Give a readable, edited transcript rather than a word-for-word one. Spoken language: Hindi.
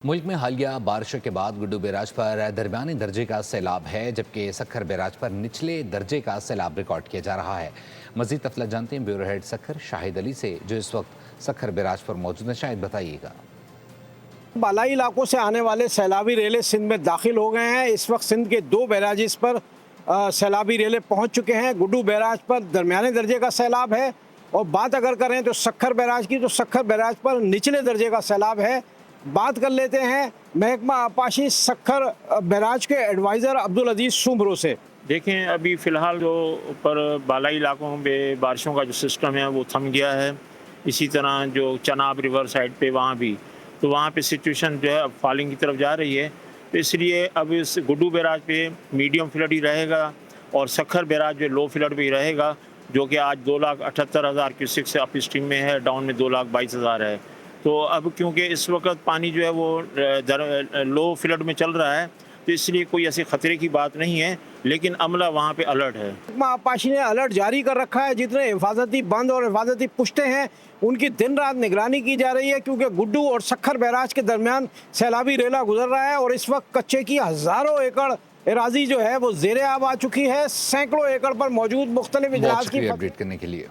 मुल्क में हालिया बारिशों के बाद गुड्डू बैराज पर दरमियानी दर्जे का सैलाब है, जबकि सखर बैराज पर निचले दर्जे का सैलाब रिकॉर्ड किया जा रहा है। मजीद तफसीलात जानते हैं ब्यूरो हेड सखर शाहिद अली से, जो इस वक्त सखर बैराज पर मौजूद है। शाहिद, बताइएगा। बालाई इलाकों से आने वाले सैलाबी रेले सिंध में दाखिल हो गए हैं। इस वक्त सिंध के दो बैराजिस पर सैलाबी रेले पहुंच चुके हैं। गुड्डू बैराज पर दरमियाने दर्जे का सैलाब है और बात अगर करें तो सखर बैराज की, तो सखर बैराज पर निचले दर्जे का सैलाब है। बात कर लेते हैं महकमा आपाशी सखर बैराज के एडवाइज़र अब्दुल अजीज़ सुमरो से। देखें, अभी फ़िलहाल जो ऊपर बालाई इलाकों में बारिशों का जो सिस्टम है वो थम गया है। इसी तरह जो चनाब रिवर साइड पे वहाँ भी, तो वहाँ पे सिचुएशन जो है अब फॉलिंग की तरफ जा रही है। तो इसलिए अब इस गुड्डू बैराज पे मीडियम फ्लड ही रहेगा और सखर बैराज जो लो फ्लड भी रहेगा, जो कि आज 2,78,000 क्यूसेक से अप स्ट्रीम में है, डाउन में 2,22,000 है। तो अब क्योंकि इस वक्त पानी जो है वो लो फ्लड में चल रहा है, तो इसलिए कोई ऐसे खतरे की बात नहीं है, लेकिन अमला वहाँ पे अलर्ट है। महकमा आपाशी ने अलर्ट जारी कर रखा है। जितने हिफाजती बंद और हिफाजती पुश्ते हैं उनकी दिन रात निगरानी की जा रही है, क्योंकि गुड्डू और सखर बैराज के दरमियान सैलाबी रेला गुजर रहा है और इस वक्त कच्चे की हज़ारों एकड़ एराजी जो है वो ज़ेरे आब आ चुकी है। सैकड़ों एकड़ पर मौजूद मुख्तलिफ इजलास की अपडेट करने के लिए।